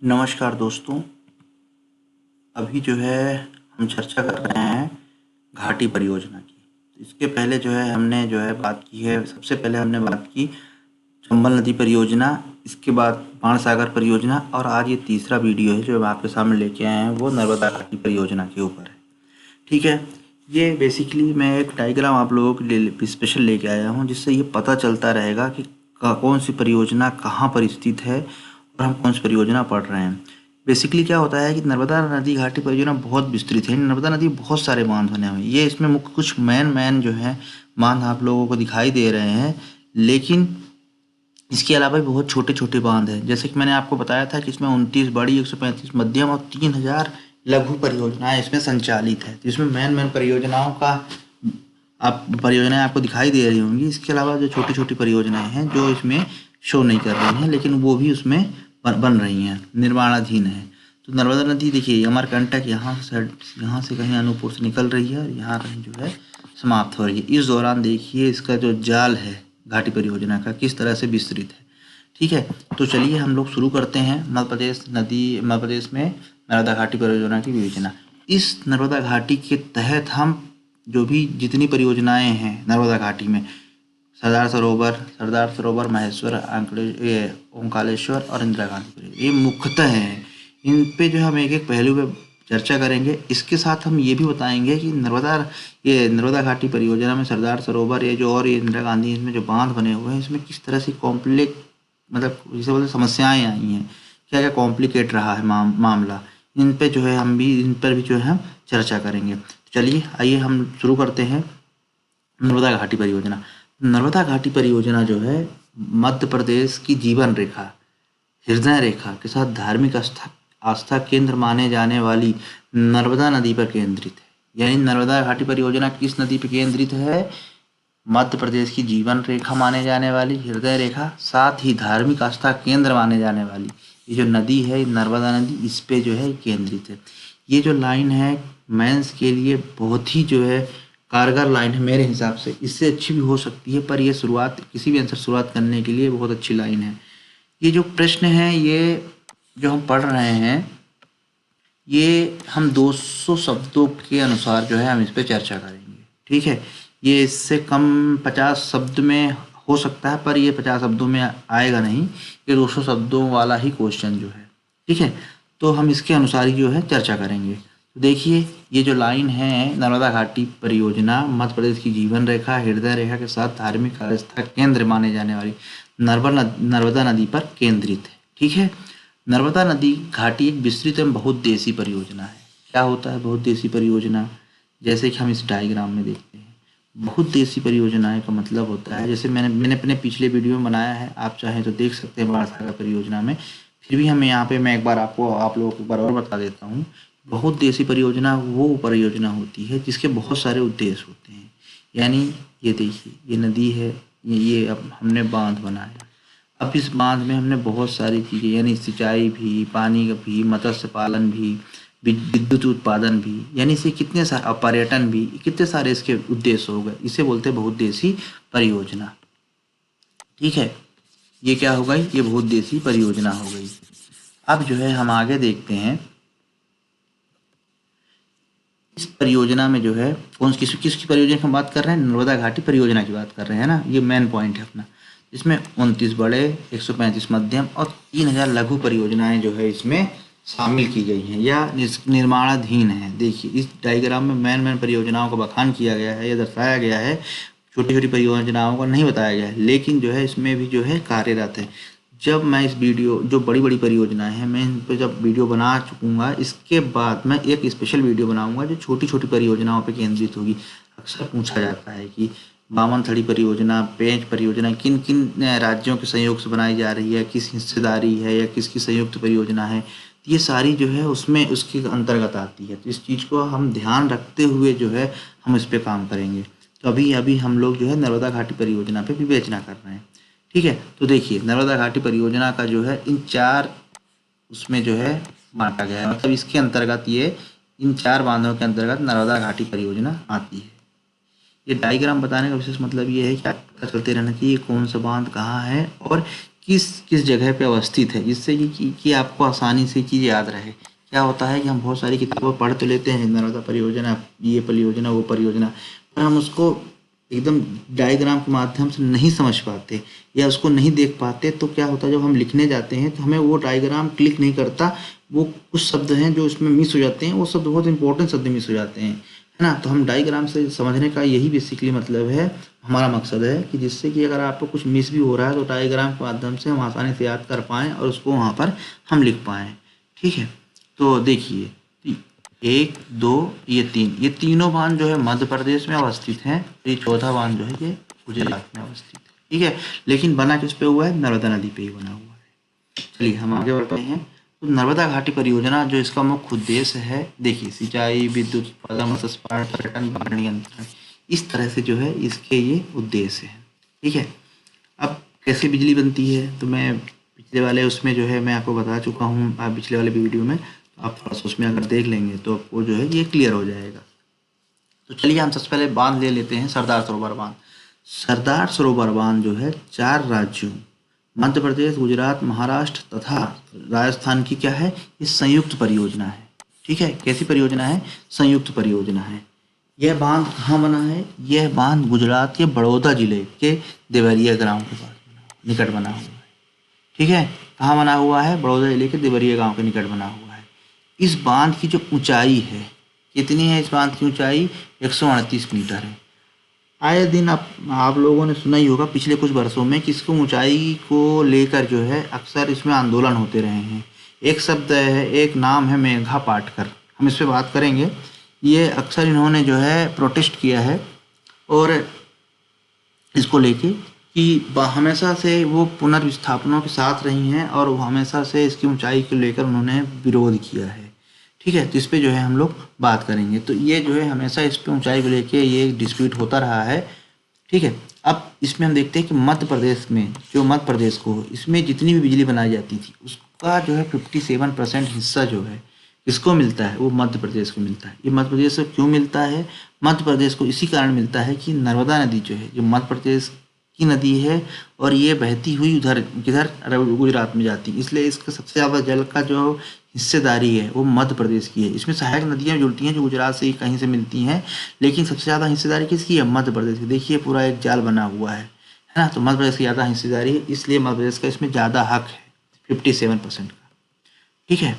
नमस्कार दोस्तों। अभी जो है हम चर्चा कर रहे हैं घाटी परियोजना की। तो इसके पहले जो है हमने जो है बात की है, सबसे पहले हमने बात की चंबल नदी परियोजना, इसके बाद बाणसागर परियोजना, और आज ये तीसरा वीडियो है जो हम आपके सामने लेके आए हैं, वो नर्मदा घाटी परियोजना के ऊपर है। ठीक है, ये बेसिकली मैं एक डायग्राम आप लोगों के लिए स्पेशल लेके आया हूँ, जिससे ये पता चलता रहेगा कि कौन सी परियोजना कहाँ पर स्थित है और हम कौन सी परियोजना पढ़ रहे हैं। बेसिकली क्या होता है कि नर्मदा नदी घाटी परियोजना बहुत विस्तृत है। नर्मदा नदी बहुत सारे बांध बने हुए हैं। ये इसमें मुख्य कुछ मैन जो है बांध आप लोगों को दिखाई दे रहे हैं, लेकिन इसके अलावा भी बहुत छोटे छोटे बांध हैं। जैसे कि मैंने आपको बताया था कि इसमें 29 बड़ी, 135 मध्यम और 3000 लघु परियोजनाएं इसमें संचालित है। तो इसमें मैन परियोजनाओं का आप परियोजनाएं आपको दिखाई दे रही होंगी। इसके अलावा जो छोटी छोटी परियोजनाएं हैं जो इसमें शो नहीं कर रही हैं, लेकिन वो भी उसमें बन रही हैं, निर्माणाधीन है। तो नर्मदा नदी देखिए, अमरकंटक यहाँ से कहीं अनूपपुर से निकल रही है और यहाँ कहीं जो है समाप्त हो रही है। इस दौरान देखिए इसका जो जाल है घाटी परियोजना का किस तरह से विस्तृत है। ठीक है, तो चलिए हम लोग शुरू करते हैं मध्य प्रदेश में नर्मदा घाटी परियोजना की विवेचना। इस नर्मदा घाटी के तहत हम जो भी जितनी परियोजनाएं हैं नर्मदा घाटी में, सरदार सरोवर, महेश्वर, ओंकालेश्वर और इंदिरा गांधी, ये मुख्यतः हैं। इन पे जो हम एक एक पहलू पे चर्चा करेंगे। इसके साथ हम ये भी बताएंगे कि नर्मदा घाटी परियोजना में सरदार सरोवर, ये जो और ये इंदिरा गांधी, इसमें जो बांध बने हुए हैं, इसमें किस तरह से कॉम्प्लेक्स, मतलब जिसे बोलते समस्याएं आई हैं, क्या क्या कॉम्प्लिकेट रहा है मामला। इन पे जो है इन पर भी जो है हम चर्चा करेंगे। चलिए आइए हम शुरू करते हैं। नर्मदा घाटी परियोजना। नर्मदा घाटी परियोजना जो है मध्य प्रदेश की जीवन रेखा, हृदय रेखा के साथ धार्मिक आस्था केंद्र माने जाने वाली नर्मदा नदी पर केंद्रित है। यानी नर्मदा घाटी परियोजना किस नदी पर केंद्रित है? मध्य प्रदेश की जीवन रेखा माने जाने वाली, हृदय रेखा, साथ ही धार्मिक आस्था केंद्र माने जाने वाली ये जो नदी है नर्मदा नदी, इस पे जो है केंद्रित है। ये जो लाइन है मेंस के लिए बहुत ही जो है कारगर लाइन है मेरे हिसाब से। इससे अच्छी भी हो सकती है, पर ये शुरुआत किसी भी आंसर शुरुआत करने के लिए बहुत अच्छी लाइन है। ये जो प्रश्न है, ये जो हम पढ़ रहे हैं, ये हम 200 शब्दों के अनुसार जो है हम इस पर चर्चा करेंगे। ठीक है, ये इससे कम 50 शब्द में हो सकता है, पर ये 50 शब्दों में आएगा नहीं। ये 200 शब्दों वाला ही क्वेश्चन जो है। ठीक है, तो हम इसके अनुसार ही जो है चर्चा करेंगे। तो देखिए ये जो लाइन है, नर्मदा घाटी परियोजना मध्य प्रदेश की जीवन रेखा, हृदय रेखा के साथ धार्मिक आस्था केंद्र माने जाने वाली नर्मदा नदी पर केंद्रित है। ठीक है, नर्मदा नदी घाटी एक विस्तृत एवं बहुउद्देशीय परियोजना है। क्या होता है बहुउद्देशीय परियोजना? जैसे कि हम इस डायग्राम में देखते हैं, बहुउद्देशीय परियोजनाएं का मतलब होता है, जैसे मैंने अपने पिछले वीडियो में बनाया है, आप चाहें तो देख सकते हैं बाणसागर परियोजना में। फिर भी हम यहाँ पे मैं एक बार आप लोगों को एक बार और बता देता हूँ। बहुउद्देशीय परियोजना वो परियोजना होती है जिसके बहुत सारे उद्देश्य होते हैं। यानी ये देखिए, ये नदी है, ये अब हमने बांध बनाया। अब इस बांध में हमने बहुत सारी चीज़ें, यानी सिंचाई भी, पानी का भी, मत्स्य पालन भी, विद्युत उत्पादन भी, यानी इसे कितने सारे, पर्यटन भी, कितने सारे इसके उद्देश्य हो गए। इसे बोलते हैं बहुउद्देशीय परियोजना। ठीक है, ये क्या हो गई? ये बहुउद्देशीय परियोजना हो गई। अब जो है हम आगे देखते हैं, इस परियोजना में जो है किसकी परियोजना की हम बात कर रहे हैं? नर्मदा घाटी परियोजना की बात कर रहे हैं ना, ये मेन पॉइंट है अपना। इसमें 29 बड़े, 135 मध्यम और 3000 लघु परियोजनाएं जो है इसमें शामिल की गई हैं या निर्माणाधीन है। देखिए इस डायग्राम में मेन परियोजनाओं का बखान किया गया है या दर्शाया गया है, छोटी छोटी परियोजनाओं को नहीं बताया गया है, लेकिन जो है इसमें भी जो है कार्यरत है। जब मैं इस वीडियो, जो बड़ी बड़ी परियोजनाएं हैं, मैं इन पर जब वीडियो बना चुकूंगा, इसके बाद मैं एक स्पेशल वीडियो बनाऊंगा जो छोटी छोटी परियोजनाओं पर केंद्रित होगी। अक्सर पूछा जाता है कि बामनथड़ी परियोजना, पेंच परियोजना किन किन राज्यों के सहयोग से बनाई जा रही है, किस हिस्सेदारी है या किसकी संयुक्त परियोजना है। तो ये सारी जो है उसमें उसके अंतर्गत आती है। तो इस चीज़ को हम ध्यान रखते हुए जो है हम इस पर काम करेंगे। तो अभी हम लोग जो है नर्मदा घाटी परियोजना पे विवेचना कर रहे हैं। ठीक है, तो देखिए नर्मदा घाटी परियोजना का जो है इन 4 उसमें जो है बांटा गया है, मतलब इसके अंतर्गत ये इन 4 बांधों के अंतर्गत नर्मदा घाटी परियोजना आती है। ये डायग्राम बताने का विशेष मतलब ये है कि आपको पता चलते रहना चाहिए कौन सा बांध कहाँ है और किस किस जगह पे अवस्थित है, जिससे कि आपको आसानी से चीज़ याद रहे। क्या होता है कि हम बहुत सारी किताबें पढ़ तो लेते हैं, नर्मदा परियोजना, ये परियोजना, वो परियोजना, पर हम उसको एकदम डायग्राम के माध्यम से नहीं समझ पाते या उसको नहीं देख पाते। तो क्या होता है, जब हम लिखने जाते हैं तो हमें वो डायग्राम क्लिक नहीं करता, वो कुछ शब्द हैं जो उसमें मिस हो जाते हैं, वो शब्द बहुत इंपॉर्टेंट शब्द मिस हो जाते हैं, है ना। तो हम डायग्राम से समझने का यही बेसिकली मतलब है, हमारा मकसद है कि जिससे कि अगर आपको कुछ मिस भी हो रहा है तो डायग्राम के माध्यम से हम आसानी से याद कर पाएँ और उसको वहाँ पर हम लिख पाएँ। ठीक है, तो देखिए, 1, 2, ये 3, ये तीनों बांध जो है मध्य प्रदेश में अवस्थित हैं। ये चौथा बांध जो है ये गुजरात में अवस्थित है। ठीक है, लेकिन बना किस पे हुआ है, नर्मदा नदी पे ही बना हुआ है। चलिए हम आगे बढ़ते हैं। तो नर्मदा घाटी परियोजना जो इसका मुख्य उद्देश्य है, देखिए, सिंचाई, विद्युत उत्पादन, मत्स्य पालन, पर्यटन, बाढ़ नियंत्रण, इस तरह से जो है इसके ये उद्देश्य है। ठीक है, अब कैसे बिजली बनती है, तो मैं पिछले वाले उसमें जो है मैं आपको बता चुका हूँ, आप पिछले वाले वीडियो में, तो आप थोड़ा सा उसमें अगर देख लेंगे तो आपको जो है ये क्लियर हो जाएगा। तो चलिए हम सबसे पहले बांध ले लेते हैं, सरदार सरोवर बांध। सरदार सरोवर बांध जो है 4 राज्यों मध्य प्रदेश, गुजरात, महाराष्ट्र तथा राजस्थान की क्या है, ये संयुक्त परियोजना है। ठीक है, कैसी परियोजना है, संयुक्त परियोजना है। यह बांध कहाँ बना है, यह बांध गुजरात के बड़ौदा जिले के देवरिया गांव के पास निकट बना हुआ है। ठीक है, कहाँ बना हुआ है, बड़ौदा जिले के देवरिया गांव के निकट बना हुआ है। इस बांध की जो ऊंचाई है, कितनी है इस बांध की ऊंचाई, 138 मीटर है। आए दिन आप लोगों ने सुना ही होगा पिछले कुछ वर्षों में कि इसको ऊंचाई को लेकर जो है अक्सर इसमें आंदोलन होते रहे हैं। एक शब्द है, एक नाम है, मेघा पाटकर, हम इस पर बात करेंगे। ये अक्सर इन्होंने जो है प्रोटेस्ट किया है और इसको लेके कि हमेशा से वो पुनर्विस्थापनों के साथ रही हैं और वो हमेशा से इसकी ऊंचाई को लेकर उन्होंने विरोध किया है। ठीक है, तो इस पे जो है हम लोग बात करेंगे। तो ये जो है हमेशा इस पे ऊंचाई को लेके ये डिस्प्यूट होता रहा है। ठीक है, अब इसमें हम देखते हैं कि मध्य प्रदेश में, जो मध्य प्रदेश को, इसमें जितनी भी बिजली बनाई जाती थी उसका जो है 57% हिस्सा जो है किसको मिलता है, वो मध्य प्रदेश को मिलता है। ये मध्य प्रदेश को क्यों मिलता है, मध्य प्रदेश को इसी कारण मिलता है कि नर्मदा नदी जो है, जो मध्य प्रदेश की नदी है और ये बहती हुई उधर किधर, गुजरात में जाती है, इसलिए इसका सबसे ज़्यादा जल का जो हिस्सेदारी है वो मध्य प्रदेश की है। इसमें सहायक नदियाँ जुड़ती हैं जो गुजरात से कहीं से मिलती हैं, लेकिन सबसे ज़्यादा हिस्सेदारी किसकी है, मध्य प्रदेश की। देखिए पूरा एक जाल बना हुआ है ना, तो मध्य प्रदेश की ज़्यादा हिस्सेदारी है, इसलिए मध्य प्रदेश का इसमें ज़्यादा हक है, 57% का। ठीक है,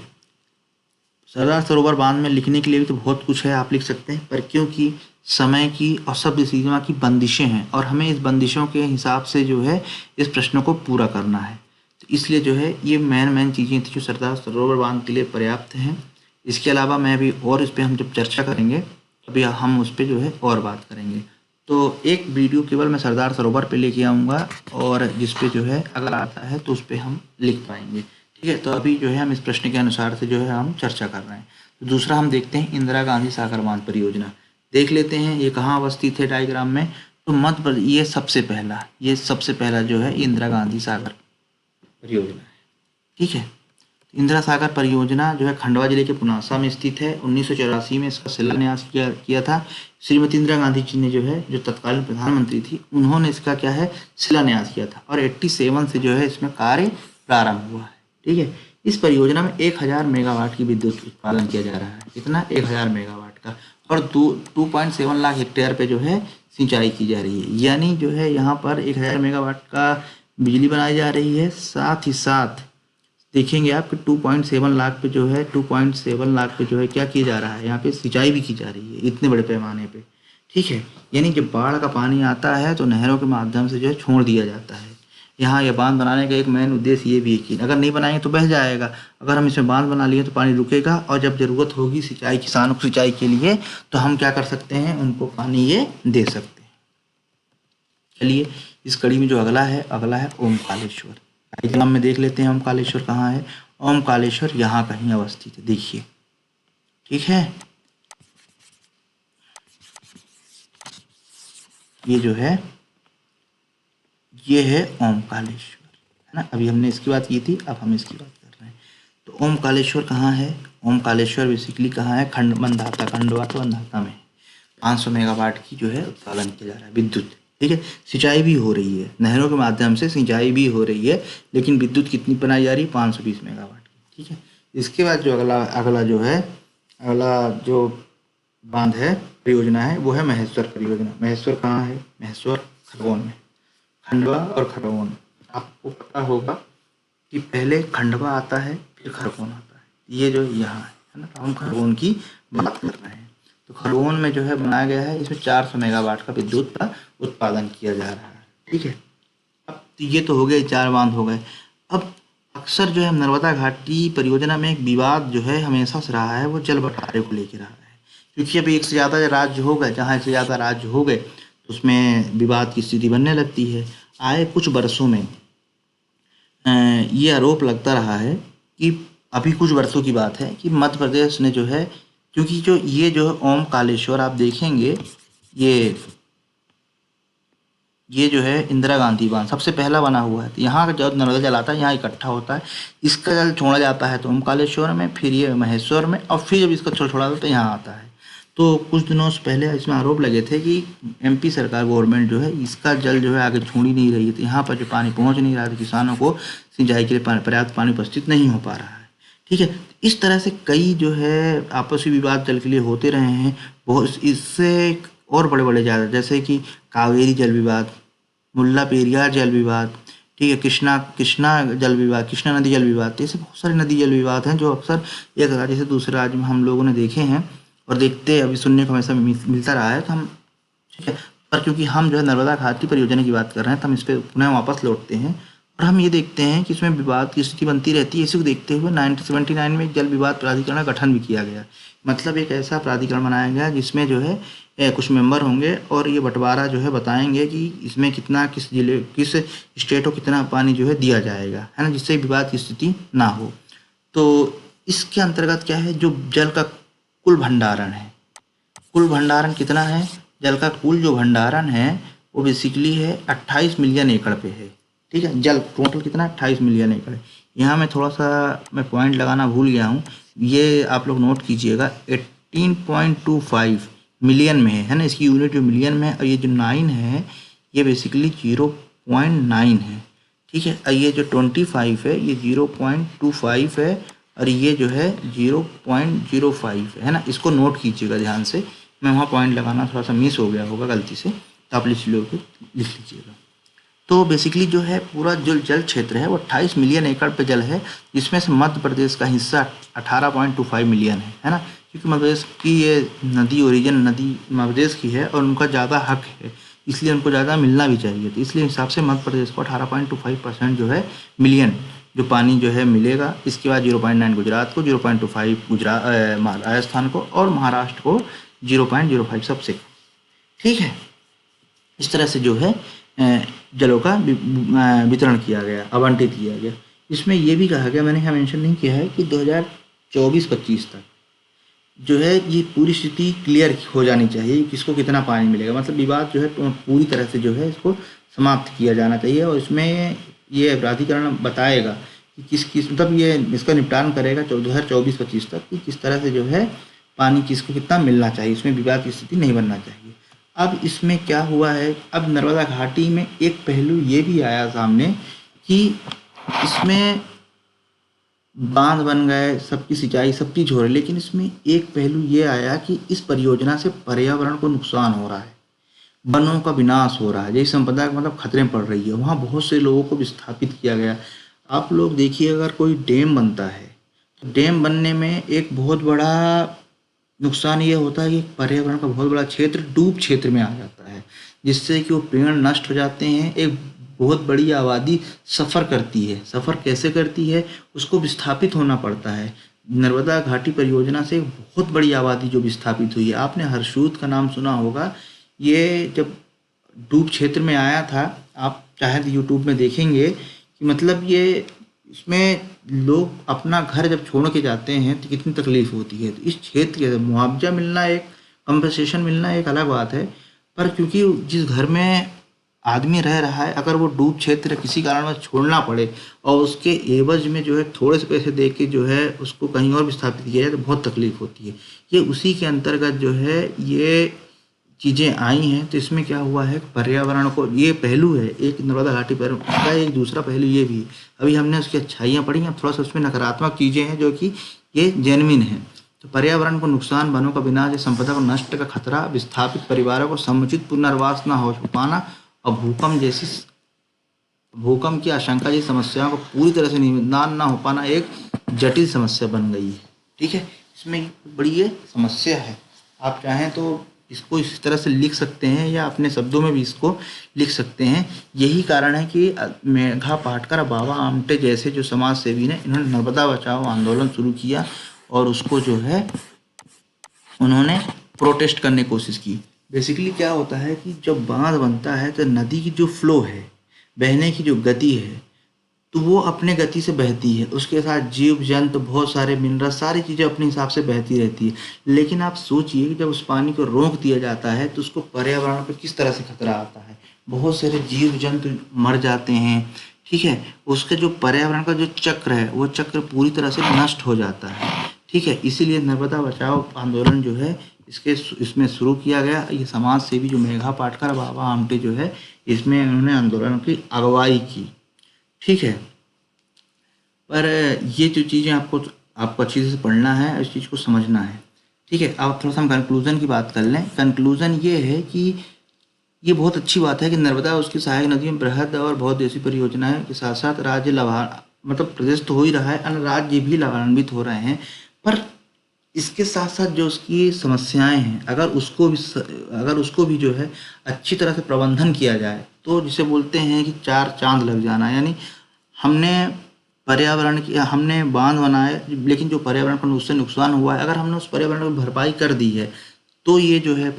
सरदार सरोवर बांध में लिखने के लिए भी तो बहुत कुछ है, आप लिख सकते हैं, पर क्योंकि समय की और शब्द सीमा की बंदिशें हैं और हमें इस बंदिशों के हिसाब से जो है इस प्रश्न को पूरा करना है, तो इसलिए जो है ये मेन चीज़ें थी जो सरदार सरोवर बांध के लिए पर्याप्त हैं। इसके अलावा मैं भी और इस पर हम जब चर्चा करेंगे अभी हम उस पर जो है और बात करेंगे। तो एक वीडियो केवल मैं सरदार सरोवर पे लेके आऊँगा और जिस पे जो है अगर आता है तो उस पर हम लिख पाएंगे। ठीक है, तो अभी जो है हम इस प्रश्न के अनुसार से जो है हम चर्चा कर रहे हैं। तो दूसरा हम देखते हैं इंदिरा गांधी सागर बांध परियोजना, देख लेते हैं ये कहाँ अवस्थित है डायग्राम में। तो मध्य प्रदेश, ये सबसे पहला जो है इंदिरा गांधी सागर परियोजना है। ठीक है, इंदिरा सागर परियोजना जो है खंडवा जिले के पुनासा में स्थित है। 1984 में इसका शिलान्यास किया था। श्रीमती इंदिरा गांधी जी ने जो है, जो तत्कालीन प्रधानमंत्री थी, उन्होंने इसका क्या है, शिलान्यास किया था और 87 से जो है इसमें कार्य प्रारंभ हुआ है। ठीक है, इस परियोजना में 1000 मेगावाट की विद्युत उत्पादन किया जा रहा है। कितना, 1000 मेगावाट का, और 2.7 लाख हेक्टेयर पे जो है सिंचाई की जा रही है। यानी जो है यहाँ पर 1000 मेगावाट का बिजली बनाई जा रही है, साथ ही साथ देखेंगे आप कि 2.7 लाख पे जो है 2.7 लाख पे जो है क्या किया जा रहा है, यहाँ पे सिंचाई भी की जा रही है इतने बड़े पैमाने पे। ठीक है, यानी जब बाढ़ का पानी आता है तो नहरों के माध्यम से जो है छोड़ दिया जाता है। यहाँ ये बांध बनाने का एक मेन उद्देश्य ये भी है कि अगर नहीं बनाएंगे तो बह जाएगा, अगर हम इसमें बांध बना लिए तो पानी रुकेगा और जब ज़रूरत होगी सिंचाई, किसानों को सिंचाई के लिए, तो हम क्या कर सकते हैं, उनको पानी ये दे सकते हैं। चलिए इस कड़ी में जो अगला है ओमकालेश्वर। डायग्राम में देख लेते हैं ओमकालेश्वर कहाँ है। ओमकालेश्वर यहाँ कहीं अवस्थित है, देखिए। ठीक है, ये जो है ये है ओमकालेश्वर, है ना। अभी हमने इसकी बात की थी, अब हम इसकी बात कर रहे हैं। तो ओमकालेश्वर कहाँ है, ओमकालेश्वर बेसिकली कहाँ है, मंधाता, खंडवा तो मंधाता में 500 मेगावाट की जो है उत्पादन किया जा रहा है विद्युत। ठीक है, सिंचाई भी हो रही है, नहरों के माध्यम से सिंचाई भी हो रही है, लेकिन विद्युत कितनी बनाई जा रही है? 520 मेगावाट की। ठीक है, इसके बाद जो अगला अगला जो है अगला जो बांध है, परियोजना है, वो है महेश्वर परियोजना। महेश्वर कहाँ है? महेश्वर खरगोन में। खंडवा और खरगोन, आपको पता होगा कि पहले खंडवा आता है फिर खरगोन आता है, ये जो यहाँ है ना, तो हम खरगोन की बात कर रहे हैं। तो खरगोन में जो है बनाया गया है, इसमें 400 मेगावाट का विद्युत का उत्पादन किया जा रहा है। ठीक है, अब ये तो हो गए, 4 बांध हो गए। अब अक्सर जो है नर्मदा घाटी परियोजना में एक विवाद जो है हमेशा से रहा है, वो जल बंटवारे को लेकर रहा है, क्योंकि अब एक से ज़्यादा राज्य हो गए, जहाँ से ज़्यादा राज्य हो गए तो उसमें विवाद की स्थिति बनने लगती है। आए कुछ वर्षों में ये आरोप लगता रहा है कि अभी कुछ वर्षों की बात है कि मध्य प्रदेश ने जो है, क्योंकि जो ये जो है ओमकालेश्वर आप देखेंगे, ये जो है इंदिरा गांधी बांध सबसे पहला बना हुआ है। तो यहाँ का जब नर्मदा जल आता है यहाँ इकट्ठा होता है, इसका जल छोड़ा जाता है तो ओमकालेश्वर में, फिर ये महेश्वर में, और फिर जब इसका छोड़ा जाता है तो यहाँ आता है। तो कुछ दिनों से पहले इसमें आरोप लगे थे कि एमपी सरकार, गवर्नमेंट जो है, इसका जल जो है आगे छोड़ ही नहीं रही है, तो यहाँ पर जो पानी पहुँच नहीं रहा था, किसानों को सिंचाई के लिए पर्याप्त पानी उपस्थित नहीं हो पा रहा है। ठीक है, इस तरह से कई जो है आपसी विवाद जल के लिए होते रहे हैं। बहुत इससे और बड़े बड़े ज़्यादा, जैसे कि कावेरी जल विवाद, मुल्ला पेरियार जल विवाद, ठीक है, कृष्णा जल विवाद, कृष्णा नदी जल विवाद, तो ऐसे बहुत सारे नदी जल विवाद हैं जो अक्सर एक राज्य से दूसरे राज्य में हम लोगों ने देखे हैं और देखते अभी सुनने को हमेशा मिलता रहा है। तो हम, ठीक है, पर क्योंकि हम जो है नर्मदा घाटी परियोजना की बात कर रहे हैं तो हम इस पर पुनः वापस लौटते हैं और हम ये देखते हैं कि इसमें विवाद की स्थिति बनती रहती है। इसी को देखते हुए 1979 में जल विवाद प्राधिकरण का गठन भी किया गया, मतलब एक ऐसा प्राधिकरण बनाया गया जिसमें जो है कुछ मेंबर होंगे और ये बंटवारा जो है बताएंगे कि इसमें कितना, किस जिले, किस स्टेट को कितना पानी जो है दिया जाएगा, है ना, जिससे विवाद की स्थिति ना हो। तो इसके अंतर्गत क्या है, जो जल का कुल भंडारण है, कुल भंडारण कितना है, जल का कुल जो भंडारण है वो बेसिकली है 28 मिलियन एकड़ पे है। ठीक है, जल टोटल कितना, 28 मिलियन एकड़। यहाँ मैं थोड़ा सा पॉइंट लगाना भूल गया हूँ, ये आप लोग नोट कीजिएगा, 18.25 मिलियन में है ना, इसकी यूनिट जो मिलियन में है, और ये जो 9 है ये बेसिकली 0.9 है। ठीक है, और ये जो 25 है ये 0.25 है, और ये जो है 0.05 है ना, इसको नोट कीजिएगा ध्यान से। मैं वहाँ पॉइंट लगाना थोड़ा सा मिस हो गया होगा गलती से, तो आप लिख लीजिएगा। तो बेसिकली जो है पूरा जो जल क्षेत्र है वो 28 मिलियन एकड़ पे जल है, जिसमें से मध्य प्रदेश का हिस्सा 18.25 मिलियन है ना, क्योंकि मध्य प्रदेश की ये नदी, ओरिजिन नदी मध्य प्रदेश की है और उनका ज़्यादा हक है, इसलिए उनको ज़्यादा मिलना भी चाहिए। तो इसलिए हिसाब से मध्य प्रदेश को 18.25% जो है मिलियन जो पानी जो है मिलेगा। इसके बाद 0.9 गुजरात को, 0.25 राजस्थान को, और महाराष्ट्र को 0.05 सबसे। ठीक है, इस तरह से जो है जलों का वितरण किया गया, आवंटित किया गया। इसमें ये भी कहा गया, मैंने यहाँ मेंशन नहीं किया है, कि 2024-25 तक जो है ये पूरी स्थिति क्लियर हो जानी चाहिए, किसको कितना पानी मिलेगा, मतलब विवाद जो है पूरी तरह से जो है इसको समाप्त किया जाना चाहिए। और इसमें ये प्राधिकरण बताएगा कि किस मतलब ये इसका निपटान करेगा 2024-25 तक, कि किस तरह से जो है पानी किसको कितना मिलना चाहिए, इसमें विवाद की स्थिति नहीं बनना चाहिए। अब इसमें क्या हुआ है, अब नर्मदा घाटी में एक पहलू ये भी आया सामने कि इसमें बांध बन गए, सबकी सिंचाई सब चीज़ हो रही, लेकिन इसमें एक पहलू ये आया कि इस परियोजना से पर्यावरण को नुकसान हो रहा है, वनों का विनाश हो रहा है, जैसे संपदा का मतलब खतरे में पड़ रही है। वहाँ बहुत से लोगों को विस्थापित किया गया। आप लोग देखिए, अगर कोई डैम बनता है तो डैम बनने में एक बहुत बड़ा नुकसान ये होता है कि पर्यावरण का बहुत बड़ा क्षेत्र डूब क्षेत्र में आ जाता है, जिससे कि वो पेड़ नष्ट हो जाते हैं, एक बहुत बड़ी आबादी सफ़र करती है। सफ़र कैसे करती है, उसको विस्थापित होना पड़ता है। नर्मदा घाटी परियोजना से एक बहुत बड़ी आबादी जो विस्थापित हुई है, आपने हरसूद का नाम सुना होगा, ये जब डूब क्षेत्र में आया था, आप चाहे तो यूट्यूब में देखेंगे कि मतलब ये इसमें लोग अपना घर जब छोड़ के जाते हैं तो कितनी तकलीफ होती है। तो इस क्षेत्र के मुआवजा मिलना, एक कंपनसेशन मिलना एक अलग बात है, पर क्योंकि जिस घर में आदमी रह रहा है, अगर वो डूब क्षेत्र किसी कारण में छोड़ना पड़े और उसके एवज में जो है थोड़े से पैसे दे के जो है उसको कहीं और विस्थापित किया जाए तो बहुत तकलीफ होती है। ये उसी के अंतर्गत जो है ये चीज़ें आई हैं, तो इसमें क्या हुआ है, पर्यावरण को, ये पहलू है एक नर्मदा घाटी पर का, एक दूसरा पहलू ये भी है। अभी हमने उसकी अच्छाइयाँ पढ़ी, अब थोड़ा सा उसमें नकारात्मक चीज़ें हैं जो कि ये जेन्युइन है। तो पर्यावरण को नुकसान, वनों का विनाश या संपदा को नष्ट का खतरा, विस्थापित परिवारों को समुचित पुनर्वास न हो पाना, और भूकंप की आशंका जैसी समस्याओं को पूरी तरह से निदान न हो पाना एक जटिल समस्या बन गई है। ठीक है, इसमें बड़ी ये समस्या है। आप चाहें तो इसको इस तरह से लिख सकते हैं या अपने शब्दों में भी इसको लिख सकते हैं। यही कारण है कि मेघा पाटकर, बाबा आमटे जैसे जो समाज सेवी ने, इन्होंने नर्मदा बचाओ आंदोलन शुरू किया और उसको जो है उन्होंने प्रोटेस्ट करने की कोशिश की। बेसिकली क्या होता है कि जब बांध बनता है तो नदी की जो फ्लो है, बहने की जो गति है, तो वो अपने गति से बहती है, उसके साथ जीव जंतु, बहुत सारे मिनरल, सारी चीज़ें अपने हिसाब से बहती रहती है। लेकिन आप सोचिए कि जब उस पानी को रोक दिया जाता है तो उसको पर्यावरण पर किस तरह से खतरा आता है, बहुत सारे जीव जंतु मर जाते हैं। ठीक है, उसका जो पर्यावरण का जो चक्र है वो चक्र पूरी तरह से नष्ट हो जाता है। ठीक है, इसीलिए नर्मदा बचाओ आंदोलन जो है इसमें शुरू किया गया। ये समाज सेवी जो मेघा पाटकर, बाबा आमटे जो है, इसमें उन्होंने आंदोलन की अगुवाई की। ठीक है, पर ये जो चीज़ें आपको अच्छी से पढ़ना है, इस चीज़ को समझना है। ठीक है, अब थोड़ा सा हम कंक्लूज़न की बात कर लें। कंक्लूज़न ये है कि ये बहुत अच्छी बात है कि नर्मदा और उसकी सहायक नदियों में बृहद और बहुउद्देशीय परियोजनाएं के साथ साथ राज्य मतलब प्रदेश तो हो ही रहा है, अन्य राज्य भी लाभान्वित हो रहे हैं। पर इसके साथ साथ जो उसकी समस्याएं हैं, अगर उसको भी जो है अच्छी तरह से प्रबंधन किया जाए, तो जिसे बोलते हैं कि चार चांद लग जाना। यानी हमने बांध बनाए, लेकिन जो पर्यावरण को उससे नुकसान हुआ है, अगर हमने उस पर्यावरण को भरपाई कर दी है, तो ये जो है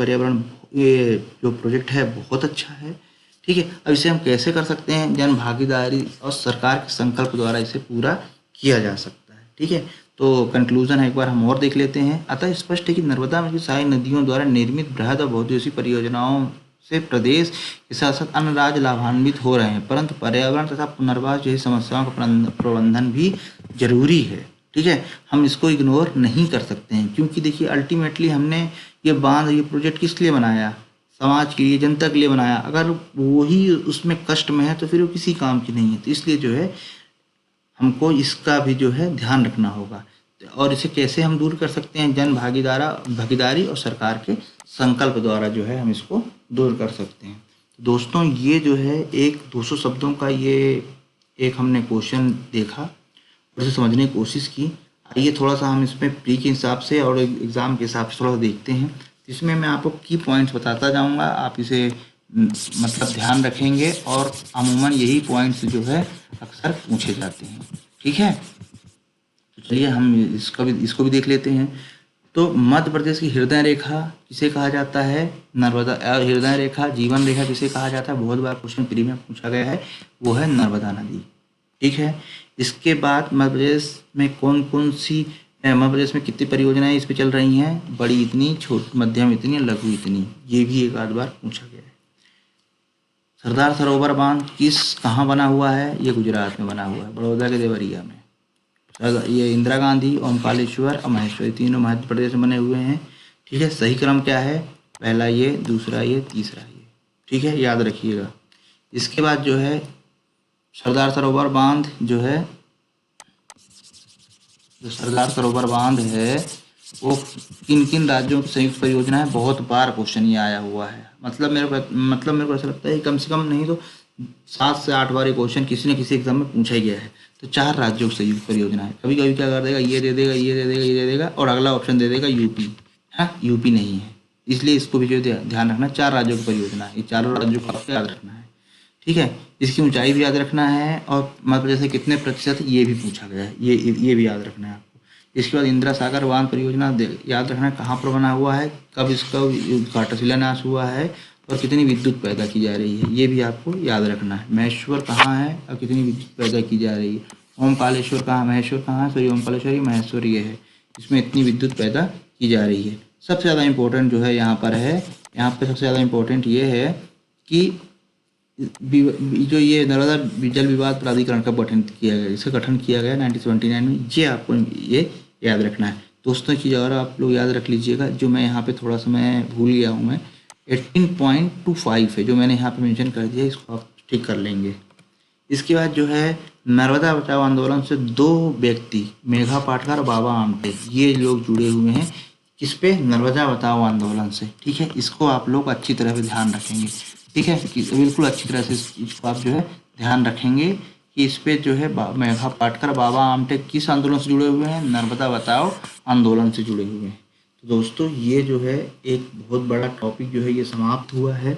ये जो प्रोजेक्ट है बहुत अच्छा है। ठीक है, अब इसे हम कैसे कर सकते हैं, जन भागीदारी और सरकार के संकल्प द्वारा इसे पूरा किया जा सकता है। ठीक है, तो कंक्लूजन एक बार हम और देख लेते हैं। अतः स्पष्ट है कि नर्मदा में की सहायक नदियों द्वारा निर्मित बृहद और बहुउद्देशीय परियोजनाओं से प्रदेश के साथ साथ अन्य राज्य लाभान्वित हो रहे हैं, परंतु पर्यावरण तथा पुनर्वास जैसी समस्याओं का प्रबंधन भी जरूरी है। ठीक है, हम इसको इग्नोर नहीं कर सकते हैं, क्योंकि देखिए अल्टीमेटली हमने ये प्रोजेक्ट किस लिए बनाया, समाज के लिए, जनता के लिए बनाया। अगर वही उसमें कष्ट में है तो फिर वो किसी काम की नहीं है। तो इसलिए जो है हमको इसका भी जो है ध्यान रखना होगा। और इसे कैसे हम दूर कर सकते हैं, भागीदारी और सरकार के संकल्प द्वारा जो है हम इसको दूर कर सकते हैं। दोस्तों, ये जो है एक 200 शब्दों का ये एक हमने क्वेश्चन देखा और इसे समझने की कोशिश की। आइए थोड़ा सा हम इसमें प्री के हिसाब से और एग्ज़ाम के हिसाब से थोड़ा सा देखते हैं। इसमें मैं आपको की पॉइंट्स बताता जाऊंगा, आप इसे मतलब ध्यान रखेंगे, और अमूमन यही पॉइंट्स जो है अक्सर पूछे जाते हैं। ठीक है, तो चलिए हम इसको भी देख लेते हैं। तो मध्य प्रदेश की हृदय रेखा किसे कहा जाता है, नर्मदा। हृदय रेखा, जीवन रेखा किसे कहा जाता है, बहुत बार क्वेश्चन प्री में पूछा गया है, वो है नर्मदा नदी। ठीक है, इसके बाद मध्य प्रदेश में मध्य प्रदेश में कितनी परियोजनाएं इस पे चल रही हैं, बड़ी इतनी, छोटी, मध्यम इतनी, लघु इतनी। ये भी एक आध बार पूछा गया है। सरदार सरोवर बांध कहाँ बना हुआ है, ये गुजरात में बना हुआ है, बड़ौदा के देवरिया में। ये इंदिरा गांधी, ओमकारेश्वर और महेश्वरी तीनों मध्य प्रदेश में बने हुए हैं। ठीक है, सही क्रम क्या है, पहला ये, दूसरा ये, तीसरा ये। ठीक है, याद रखिएगा। इसके बाद जो है सरदार सरोवर बांध जो सरदार सरोवर बांध है वो किन किन राज्यों की संयुक्त परियोजना है, बहुत बार क्वेश्चन ये आया हुआ है। मतलब मेरे को ऐसा लगता है कम से कम नहीं तो 7 से 8 बार ये क्वेश्चन किसी न किसी एग्जाम में पूछा गया है। तो 4 राज्यों की संयुक्त परियोजना है। कभी कभी क्या कर देगा, ये दे देगा, ये दे देगा, ये दे देगा, और अगला ऑप्शन दे देगा यूपी। हाँ, यूपी नहीं है, इसलिए इसको भी जो ध्यान रखना, 4 राज्यों की परियोजना है, ये चारों राज्यों को आपको याद रखना है। ठीक है, इसकी ऊंचाई भी याद रखना है, और मध्य प्रदेश से कितने प्रतिशत ये भी पूछा गया है, ये भी याद रखना है आपको। इसके बाद इंदिरा सागर बांध परियोजना याद रखना है, कहाँ पर बना हुआ है, कब इसका उद्घाटन शिलान्यास हुआ है, और कितनी विद्युत पैदा की जा रही है, ये भी आपको याद रखना है। महेश्वर कहाँ है और कितनी विद्युत पैदा की जा रही है। ओमकारेश्वर कहाँ, महेश्वर कहाँ है, सॉरी ओमकारेश्वर, महेश्वर ये है, इसमें इतनी विद्युत पैदा की जा रही है। सबसे ज़्यादा इम्पोर्टेंट जो है यहाँ पर है, यहाँ पर सबसे ज़्यादा इम्पोर्टेंट ये है कि जो ये नर्मदा जल विवाद प्राधिकरण का गठन किया गया, इसका गठन किया गया 1979 में, ये आपको ये याद रखना है। दोस्तों चीज़ और आप लोग याद रख लीजिएगा, जो मैं यहाँ पे थोड़ा सा मैं भूल गया हूँ मैं, 18.25 है जो मैंने यहाँ पे मेंशन कर दिया, इसको आप ठीक कर लेंगे। इसके बाद जो है नर्मदा बचाओ आंदोलन से 2 व्यक्ति मेघा पाटकर और बाबा आमटे, ये लोग जुड़े हुए हैं किस पे, नर्मदा बचाओ आंदोलन से। ठीक है, इसको आप लोग अच्छी तरह से ध्यान रखेंगे। ठीक है, बिल्कुल अच्छी तरह से इस चीज़ को आप जो है ध्यान रखेंगे कि इस पे जो है मेघा पाटकर बाबा आमटे किस आंदोलन से जुड़े हुए हैं, नर्मदा बचाओ आंदोलन से जुड़े हुए हैं। तो दोस्तों ये जो है एक बहुत बड़ा टॉपिक जो है ये समाप्त हुआ है।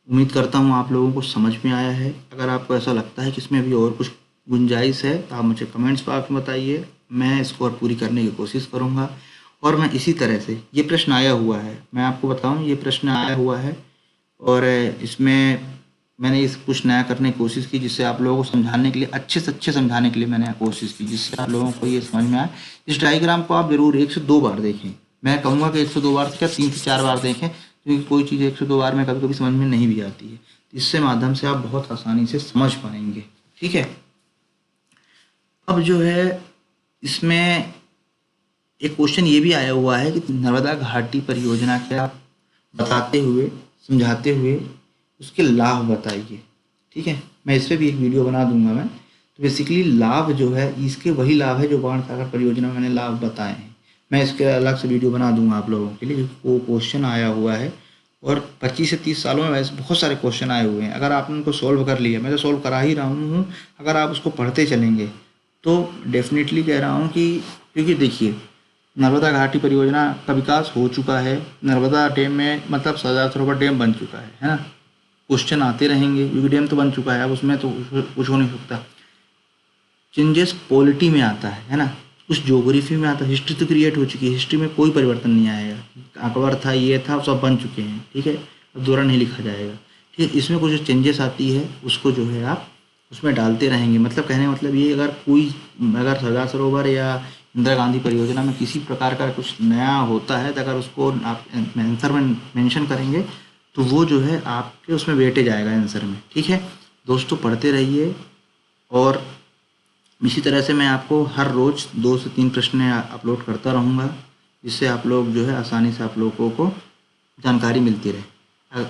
उम्मीद करता हूँ आप लोगों को समझ में आया है। अगर आपको ऐसा लगता है कि इसमें अभी और कुछ गुंजाइश है तो आप मुझे कमेंट्स बॉक्स में बताइए, मैं इसको और पूरी करने की कोशिश करूँगा। और मैं इसी तरह से, ये प्रश्न आया हुआ है, मैं आपको बताऊँ ये प्रश्न आया हुआ है और इसमें मैंने इस कुछ नया करने की कोशिश की जिससे आप लोगों को समझाने के लिए, अच्छे से अच्छे समझाने के लिए मैंने कोशिश की जिससे आप लोगों को ये समझ में आए। इस डायग्राम को आप ज़रूर 1 से 2 बार देखें। मैं कहूँगा कि 1 से 2 बार से क्या 3 से 4 बार देखें, क्योंकि कोई चीज़ 1 से 2 बार में कभी कभी समझ में नहीं भी आती है। इससे माध्यम से आप बहुत आसानी से समझ पाएंगे। ठीक है, अब जो है इसमें एक क्वेश्चन ये भी आया हुआ है कि नर्मदा घाटी परियोजना क्या बताते हुए, समझाते हुए उसके लाभ बताइए। ठीक है, मैं इस पर भी एक वीडियो बना दूंगा मैं। तो बेसिकली लाभ जो है इसके वही लाभ है जो बाण सागर परियोजना में मैंने लाभ बताए हैं। मैं इसके अलग से वीडियो बना दूंगा आप लोगों के लिए, क्योंकि वो क्वेश्चन आया हुआ है और 25 से 30 सालों में वैसे बहुत सारे क्वेश्चन आए हुए हैं। अगर आपने उनको सॉल्व कर लिया, मैं तो सॉल्व करा ही रहा हूँ, अगर आप उसको पढ़ते चलेंगे तो डेफिनेटली कह रहा हूँ कि, क्योंकि देखिए नर्मदा घाटी परियोजना का विकास हो चुका है, नर्मदा डैम में मतलब सरदार सरोवर डैम बन चुका है ना। क्वेश्चन आते रहेंगे क्योंकि डैम तो बन चुका है, अब उसमें तो कुछ हो नहीं सकता। चेंजेस पॉलिटी में आता है ना, कुछ ज्योग्राफी में आता है, हिस्ट्री तो क्रिएट हो चुकी है, हिस्ट्री में कोई परिवर्तन नहीं आएगा। अकबर था, ये था, सब बन चुके हैं। ठीक है, अब दोबारा नहीं लिखा जाएगा। ठीक है, इसमें कुछ चेंजेस आती है उसको जो है आप उसमें डालते रहेंगे। मतलब कहने का मतलब ये, अगर सरदार सरोवर या इंदिरा गांधी परियोजना में किसी प्रकार का कुछ नया होता है तो अगर उसको आप आंसर में मेंशन करेंगे तो वो जो है आपके उसमें वेटेज आएगा आंसर में। ठीक है दोस्तों, पढ़ते रहिए और इसी तरह से मैं आपको हर रोज़ 2 से 3 प्रश्न अपलोड करता रहूँगा, जिससे आप लोग जो है आसानी से आप लोगों को जानकारी मिलती रहे।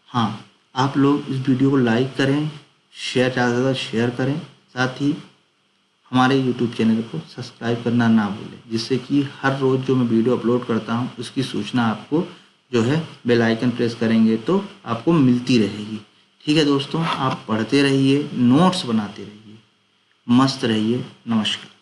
हाँ, आप लोग इस वीडियो को लाइक करें, ज़्यादा से ज़्यादा शेयर करें, साथ ही हमारे YouTube चैनल को सब्सक्राइब करना ना भूलें, जिससे कि हर रोज़ जो मैं वीडियो अपलोड करता हूँ उसकी सूचना आपको जो है बेल आइकन प्रेस करेंगे तो आपको मिलती रहेगी। ठीक है दोस्तों, आप पढ़ते रहिए, नोट्स बनाते रहिए, मस्त रहिए। नमस्कार।